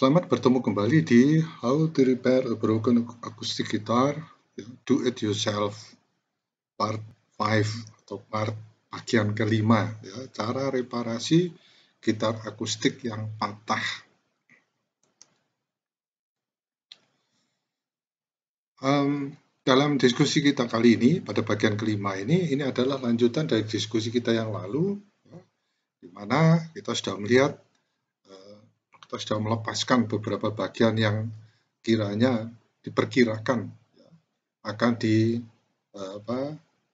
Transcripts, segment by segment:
Selamat bertemu kembali di How to Repair a Broken Acoustic Guitar, Do It Yourself Part 5 atau part bagian kelima, ya, cara reparasi gitar akustik yang patah. Dalam diskusi kita kali ini pada bagian kelima ini adalah lanjutan dari diskusi kita yang lalu, ya, di mana kita sudah melihat kita sudah melepaskan beberapa bagian yang kiranya diperkirakan akan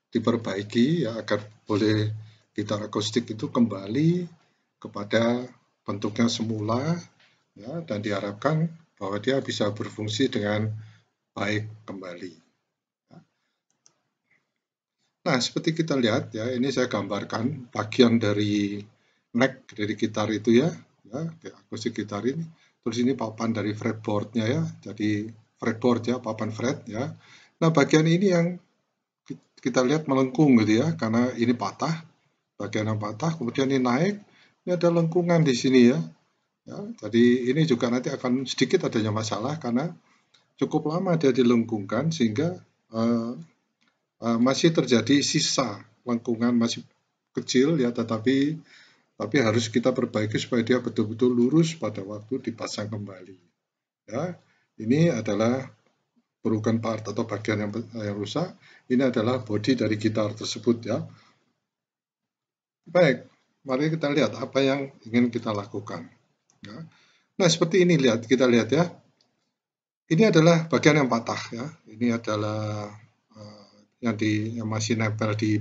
diperbaiki, ya, agar boleh gitar akustik itu kembali kepada bentuknya semula, ya, dan diharapkan bahwa dia bisa berfungsi dengan baik kembali. Nah, seperti kita lihat, ya, ini saya gambarkan bagian dari neck dari gitar itu, ya akustik gitar ini. Terus ini papan dari fretboardnya, ya, jadi fretboard, ya, papan fret, ya. Nah, bagian ini yang kita lihat melengkung gitu, ya, karena ini patah, bagian yang patah, kemudian ini naik, ini ada lengkungan di sini, ya. Jadi ini juga nanti akan sedikit adanya masalah karena cukup lama dia dilengkungkan sehingga masih terjadi sisa lengkungan masih kecil, ya, tetapi harus kita perbaiki supaya dia betul-betul lurus pada waktu dipasang kembali. Ya, ini adalah broken part atau bagian yang rusak. Ini adalah bodi dari gitar tersebut, ya. Baik, mari kita lihat apa yang ingin kita lakukan. Ya. Nah, seperti ini kita lihat, ya. Ini adalah bagian yang patah, ya. Ini adalah yang masih nempel di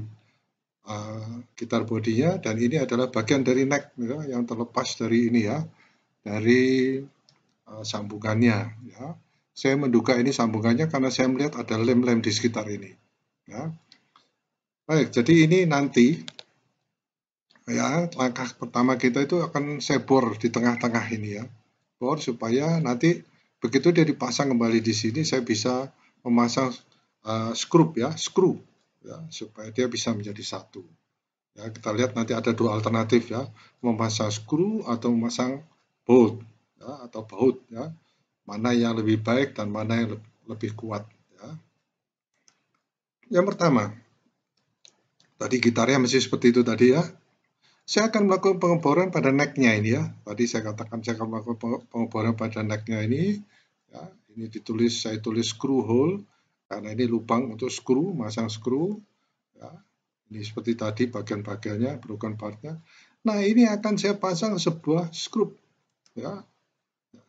gitar bodinya, dan ini adalah bagian dari neck, ya, yang terlepas dari ini, ya, dari sambungannya, ya. Saya menduga ini sambungannya karena saya melihat ada lem-lem di sekitar ini, ya. Baik, jadi ini nanti, ya, langkah pertama kita itu akan saya bor di tengah-tengah ini, ya, bor supaya nanti begitu dia dipasang kembali di sini saya bisa memasang skrup, ya, supaya dia bisa menjadi satu. Ya, kita lihat nanti ada dua alternatif, ya, memasang skru atau memasang bolt, ya, atau baut, ya, mana yang lebih baik dan mana yang lebih kuat, ya. Yang pertama, tadi gitarnya masih seperti itu tadi, ya. Saya akan melakukan pengeboran pada neck-nya ini, ya. Tadi saya katakan saya akan melakukan pengeboran pada neck-nya ini, ya. Ini saya tulis screw hole karena ini lubang untuk skru, masang skru, ya. Ini seperti tadi bagian-bagiannya, broken part-nya. Nah, ini akan saya pasang sebuah skrup, ya.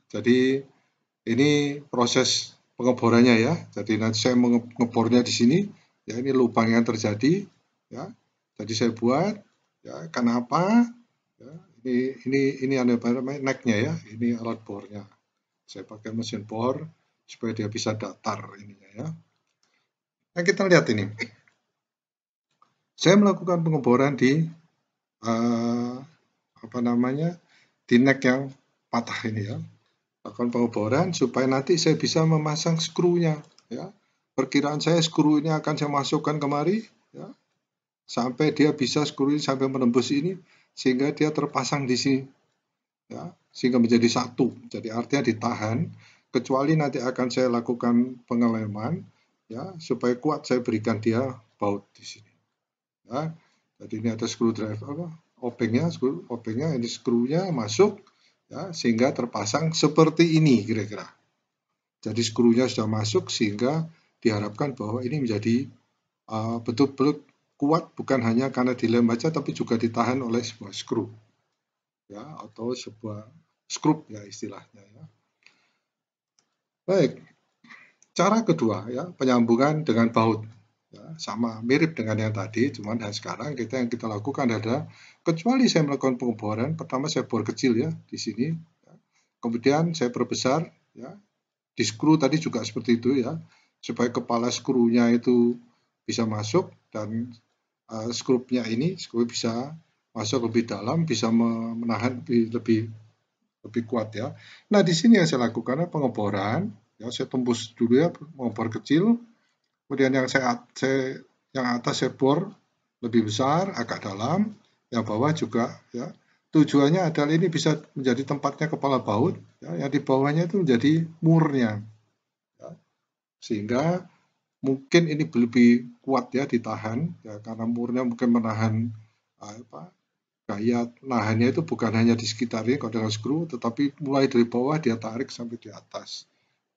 Jadi ini proses pengeborannya, ya. Jadi nanti saya mengebornya di sini, ya, ini lubang yang terjadi, ya. Jadi saya buat, ya, kenapa? Ya, ini apa namanya, neck-nya, ya. Ini alat bornya. Saya pakai mesin bor supaya dia bisa datar ininya, ya. Nah, kita lihat ini. Saya melakukan pengeboran di di neck yang patah ini, ya. Lakukan pengeboran supaya nanti saya bisa memasang skrunya, ya. Perkiraan saya skru ini akan saya masukkan kemari, ya, sampai dia bisa skru ini sampai menembus ini sehingga dia terpasang di sini, ya, sehingga menjadi satu. Jadi artinya ditahan, kecuali nanti akan saya lakukan pengeleman, ya, supaya kuat saya berikan dia baut di sini, ya. Jadi ini ada screwdriver, obengnya, ini skrunya masuk, ya, sehingga terpasang seperti ini kira-kira. Jadi skrunya sudah masuk sehingga diharapkan bahwa ini menjadi betul-betul kuat, bukan hanya karena dilem saja tapi juga ditahan oleh sebuah skru, ya, atau sebuah skrup, ya, istilahnya, ya. Baik, cara kedua, ya, penyambungan dengan baut, ya, sama mirip dengan yang tadi, cuman sekarang yang kita lakukan adalah, kecuali saya melakukan pengeboran, pertama saya bor kecil, ya, di sini, ya. Kemudian saya perbesar, ya, di skru tadi juga seperti itu, ya, supaya kepala skrunya itu bisa masuk dan skrupnya ini bisa masuk lebih dalam, bisa menahan lebih kuat, ya. Nah, di sini yang saya lakukan pengeboran, ya, saya tembus dulu, ya, mengebor kecil, kemudian yang atas saya bor lebih besar, agak dalam, yang bawah juga, ya, tujuannya adalah ini bisa menjadi tempatnya kepala baut, ya, yang di bawahnya itu menjadi murnya, ya. Sehingga mungkin ini lebih kuat ya ditahan, ya, karena murnya mungkin menahan gaya nahannya itu bukan hanya di sekitarnya kalau dengan skru, tetapi mulai dari bawah dia tarik sampai di atas.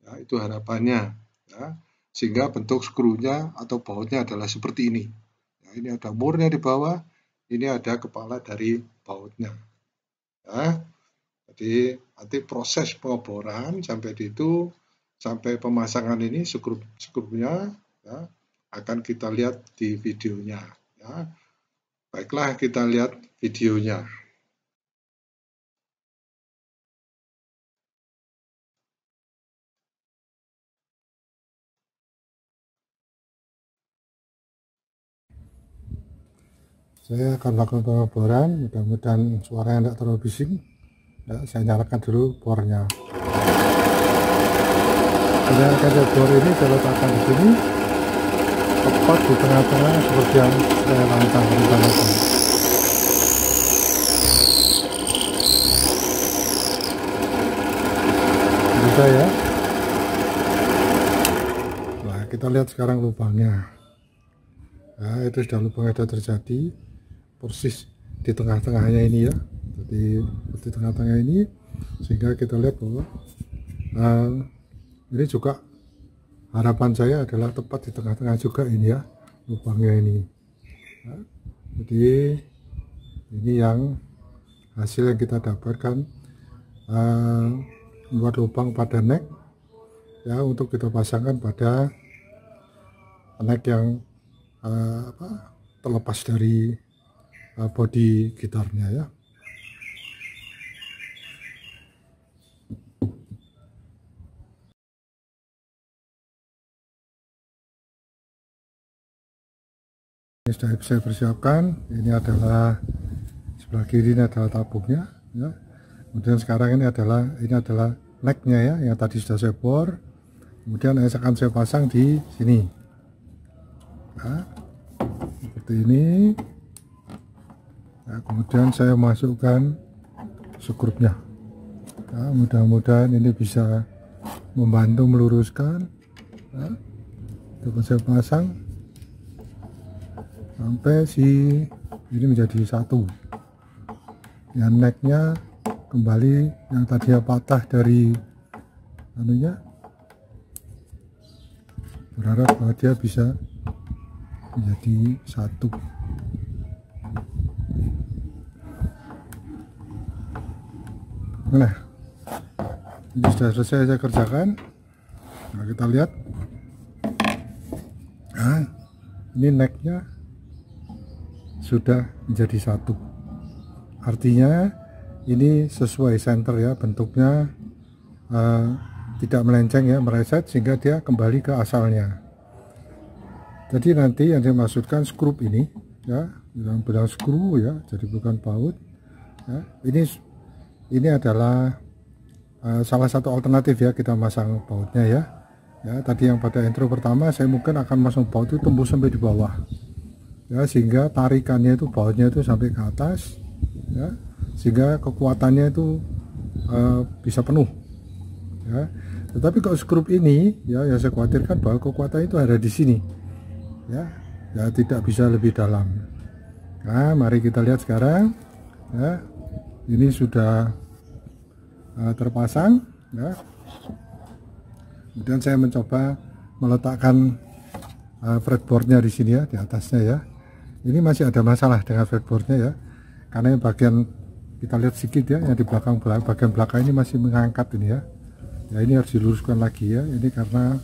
Ya, itu harapannya, ya. Sehingga bentuk skrunya atau bautnya adalah seperti ini. Ya, ini ada murnya di bawah, ini ada kepala dari bautnya. Ya. Jadi nanti proses pengeboran sampai di itu, sampai pemasangan ini skrunya, ya, akan kita lihat di videonya. Ya. Baiklah, kita lihat videonya. Saya akan melakukan pengeboran, mudah-mudahan suaranya tidak terlalu bising. Ya, saya nyalakan dulu bornya. Kemudian kaca bor ini saya letakkan di sini, tepat di tengah-tengah seperti yang saya rencanakan. Bisa ya. Nah, kita lihat sekarang lubangnya. Nah, itu sudah lubang ada terjadi persis di tengah-tengahnya ini ya. Jadi di tengah-tengah ini, sehingga kita lihat bahwa ini juga harapan saya adalah tepat di tengah-tengah juga ini ya lubangnya ini. Nah, jadi ini yang hasil yang kita dapatkan, membuat lubang pada neck ya, untuk kita pasangkan pada neck yang terlepas dari bodi gitarnya ya. Ini sudah saya persiapkan. Ini adalah sebelah kiri, ini adalah tabungnya ya. Kemudian sekarang ini adalah necknya ya, yang tadi sudah saya bor. Kemudian akan saya pasang di sini ya, seperti ini ya. Kemudian saya masukkan skrupnya ya, mudah-mudahan ini bisa membantu meluruskan ya. Coba saya pasang sampai ini menjadi satu ya, necknya kembali yang tadinya patah dari anunya, berharap bahwa dia bisa menjadi satu. Nah, ini sudah selesai saya kerjakan. Nah, kita lihat. Nah, ini necknya sudah menjadi satu. Artinya ini sesuai center ya, bentuknya tidak melenceng ya, meleset, sehingga dia kembali ke asalnya. Jadi nanti yang saya maksudkan skrup ini ya, dalam benang skru ya, jadi bukan baut ya. Ini adalah salah satu alternatif ya, kita masang bautnya ya. Ya, tadi yang pada intro pertama saya mungkin akan masang baut itu tembus sampai di bawah ya, sehingga tarikannya itu bautnya itu sampai ke atas ya, sehingga kekuatannya itu bisa penuh ya. Tetapi kalau skrup ini ya, yang saya khawatirkan bahwa kekuatan itu ada di sini ya, tidak bisa lebih dalam. Nah, mari kita lihat sekarang ya, ini sudah terpasang ya. Kemudian saya mencoba meletakkan fretboardnya di sini ya, di atasnya ya. Ini masih ada masalah dengan fretboardnya ya, karena yang bagian kita lihat sedikit ya, yang di bagian belakang ini masih mengangkat ini ya. Ya, ini harus diluruskan lagi ya. Ini karena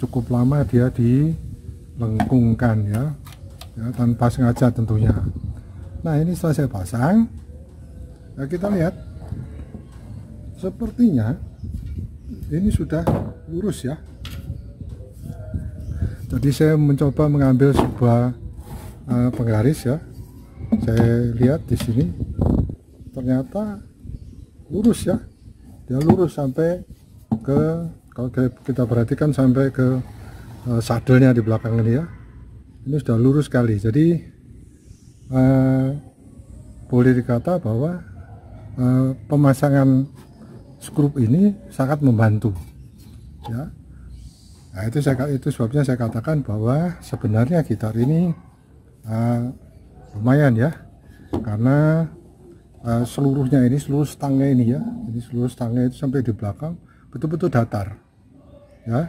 cukup lama dia dilengkungkan ya, tanpa sengaja tentunya. Nah, ini setelah saya pasang, nah kita lihat sepertinya ini sudah lurus ya. Jadi saya mencoba mengambil sebuah penggaris ya, saya lihat di sini ternyata lurus ya, dia lurus sampai ke, kalau kita perhatikan sampai ke sadelnya di belakang ini ya, ini sudah lurus sekali. Jadi boleh dikata bahwa pemasangan skrup ini sangat membantu ya. Nah, itu sebabnya saya katakan bahwa sebenarnya gitar ini lumayan ya, karena seluruhnya ini, seluruh stangnya ini ya, jadi seluruh stangnya itu sampai di belakang betul-betul datar ya.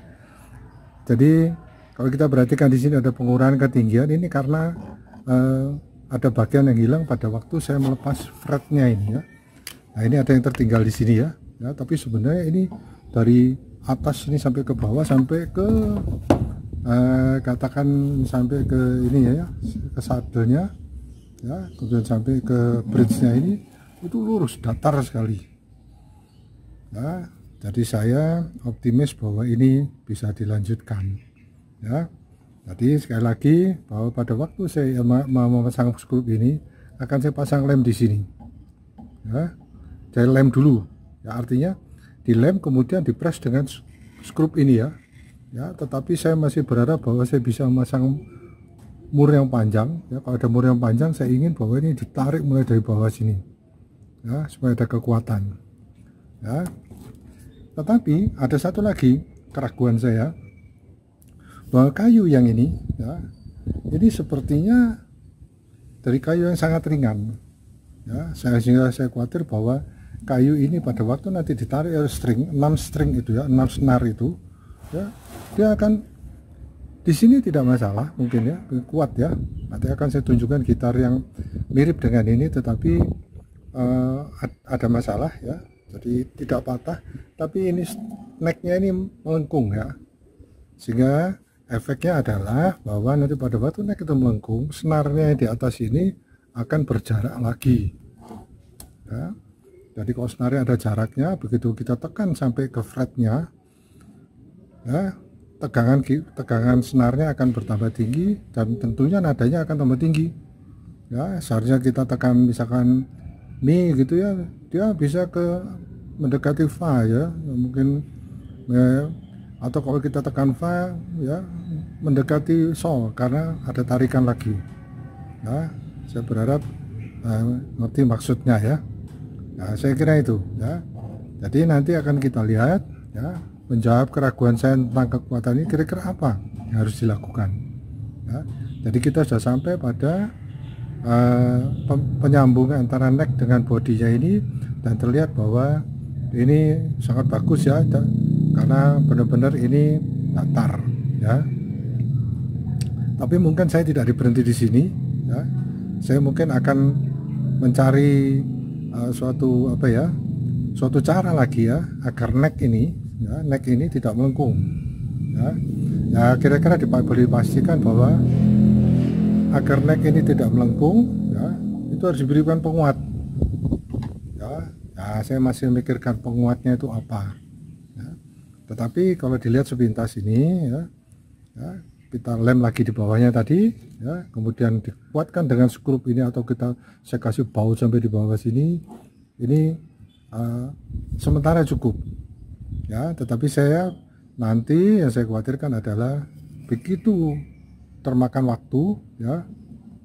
Jadi kalau kita perhatikan di sini ada pengurangan ketinggian ini karena ada bagian yang hilang pada waktu saya melepas fretnya ini ya. Nah, ini ada yang tertinggal di sini ya, tapi sebenarnya ini dari atas ini sampai ke bawah, sampai ke katakan sampai ke ini ya, ke sadelnya ya, kemudian sampai ke bridge-nya ini itu lurus, datar sekali ya. Jadi saya optimis bahwa ini bisa dilanjutkan ya. Jadi sekali lagi bahwa pada waktu saya mau memasang skrup ini akan saya pasang lem di sini ya. Saya lem dulu ya, artinya dilem kemudian dipres dengan skrup ini ya. Tetapi saya masih berharap bahwa saya bisa memasang mur yang panjang ya. Kalau ada mur yang panjang, saya ingin bahwa ini ditarik mulai dari bawah sini ya, supaya ada kekuatan ya. Tetapi ada satu lagi keraguan saya, bahwa kayu yang ini ya, ini sepertinya dari kayu yang sangat ringan ya, sehingga saya khawatir bahwa kayu ini pada waktu nanti ditarik string, 6 string itu ya, 6 senar itu ya, dia akan di sini tidak masalah mungkin ya, kuat ya. Nanti akan saya tunjukkan gitar yang mirip dengan ini, tetapi ada masalah ya, jadi tidak patah, tapi ini necknya ini melengkung ya, sehingga efeknya adalah bahwa nanti pada waktu neck itu melengkung, senarnya di atas ini akan berjarak lagi ya. Jadi kalau senarnya ada jaraknya, begitu kita tekan sampai ke fretnya ya, tegangan senarnya akan bertambah tinggi, dan tentunya nadanya akan tambah tinggi ya. Seharusnya kita tekan misalkan Mi gitu ya, dia bisa ke mendekati Fa ya, mungkin ya, atau kalau kita tekan Fa ya mendekati Sol, karena ada tarikan lagi ya. Saya berharap ngerti maksudnya ya. Nah, saya kira itu ya. Jadi nanti akan kita lihat ya, menjawab keraguan saya tentang kekuatan ini, kira-kira apa yang harus dilakukan ya. Jadi kita sudah sampai pada penyambungan antara neck dengan bodinya ini, dan terlihat bahwa ini sangat bagus ya, karena benar-benar ini datar ya. Tapi mungkin saya tidak berhenti di sini ya. Saya mungkin akan mencari suatu cara lagi ya, agar neck ini tidak melengkung ya. Kira-kira boleh dipastikan bahwa agar neck ini tidak melengkung ya, itu harus diberikan penguat ya. Saya masih memikirkan penguatnya itu apa ya. Tetapi kalau dilihat sepintas ini ya, kita lem lagi di bawahnya tadi ya, kemudian dikuatkan dengan skrup ini, atau saya kasih baut sampai di bawah sini, ini sementara cukup ya. Tetapi nanti yang saya khawatirkan adalah begitu termakan waktu ya,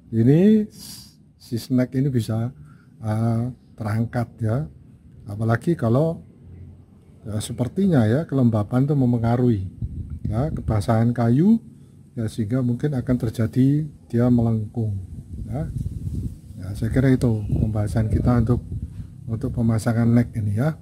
ini si snack ini bisa terangkat ya, apalagi kalau sepertinya ya kelembapan itu memengaruhi ya kebasahan kayu ya, sehingga mungkin akan terjadi dia melengkung ya. Saya kira itu pembahasan kita untuk pemasangan neck ini ya.